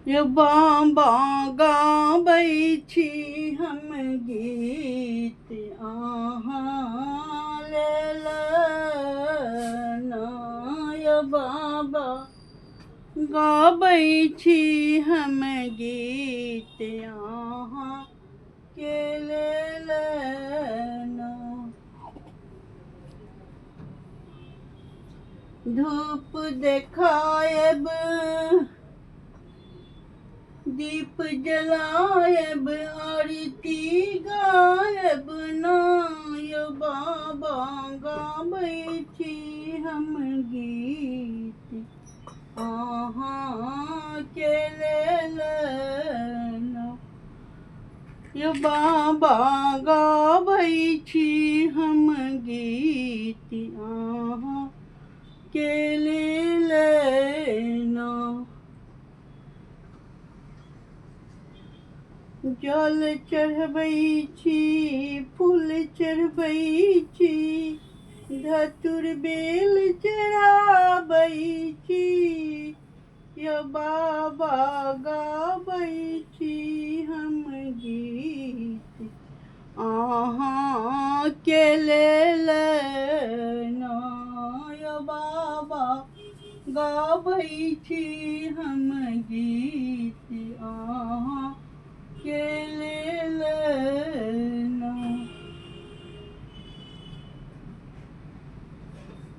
ये बाबा गाबै छी हम गीत अहाँ लेल ना। ये बाबा गाबै छी हम गीत अहाँ के लेल ना। धूप देखायब दीप जलायब आरती गायब ना। यो बाबा गाबै छी हम गीत अहाँ के लेल ना। यो बाबा गाबै छी हम गीत अहाँ के लेल ना। जल चढ़बै छी फूल चढ़बै छी धतुर बेल चढ़ाबै छी। यो बाबा गाबै छी हम गीत अहाँ के लेल ना। यो बाबा गाबै छी हम गीत अहाँ के लेल ना।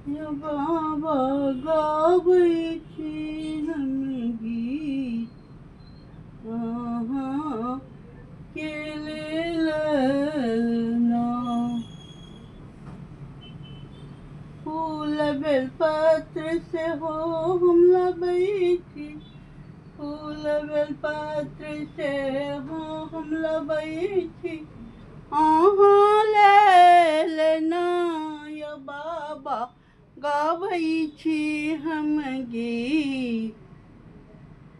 यो बाबा गाबै छी हम गीत अहाँ के लेल ना। फूल बेलपत्र से हो हम लबै छी फूल बेलपत्र से हो हम लबै छी अहाँ लेल ना। यो बाबा गाबै छी हम गीत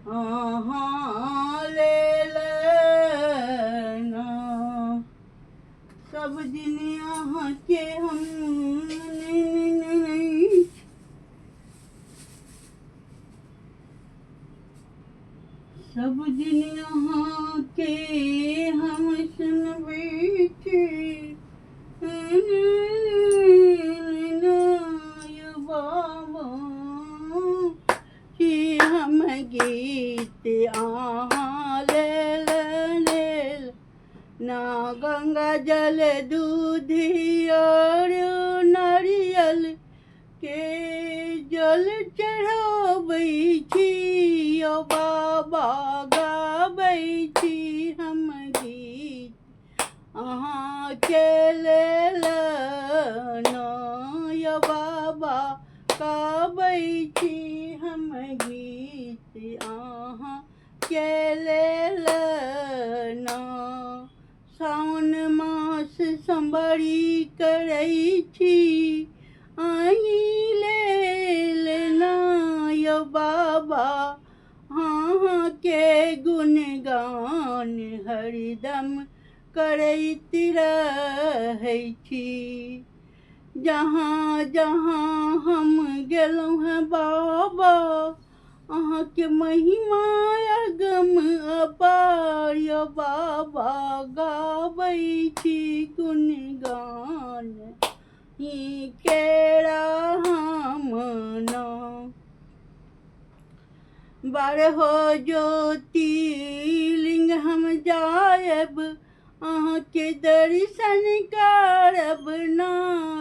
अहाँ लेल ना। सब दिन अहाँके हम सब दिन अहाँके हम सुनबै छी यो बाबा कि हम गीत अहाँ लेल ना। गंगा जल दूध और नारियल के जल चढ़ाबै छी। यो बाबा गाबै छी हम गीत अहाँ के लेल ना। यो बाबा गाबै छी हम गीत अहाँ के लेल ना। सावन मास सोमवारी करै छी अहीं लेल ना। यो बाबा अहाँ के गुणगान हरदम करैत रहै छी। जहाँ जहाँ हम गेलहुँ हैं बाबा अहाँके महिमा अगम अपार। यो बाबा गाबै छी गुणगान ही केरा हम ना। बारहो ज्योतिर्लिंग हम जायब अहाँके दर्शन करब ना।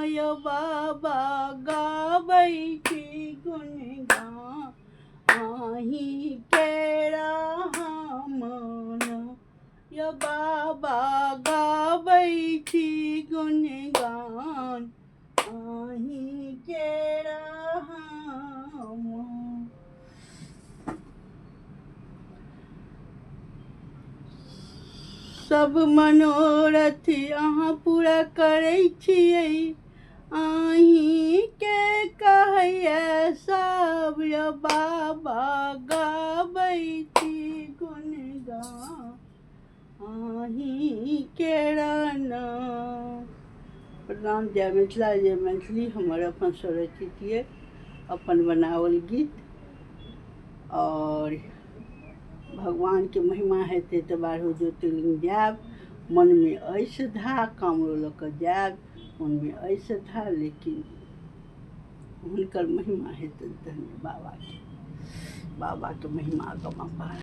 यो बाबा गाबै छी गुणगान अहीं केरा हम ना। यो बाबा गाबै छी गुणगान अहीं केरा हम। सब मनोरथ अहाँ पूरा करै छियै अहीं के कहैया सब। यो बाबा गाबै छी गुणगान अहीं केरा ना। प्रणाम। जय मिथिला जय मैथिली। हमर अपन स्वरचित ये अपन बनावल गीत और भगवान के महिमा हेतै तऽ 12 ज्योतिर्लिंग जायब, मन में ऐसे था कामरो लऽ कऽ जायब, मन में ऐसे था, लेकिन हुनकर महिमा हेतै धन्य बाबा के महिमा गम अपार।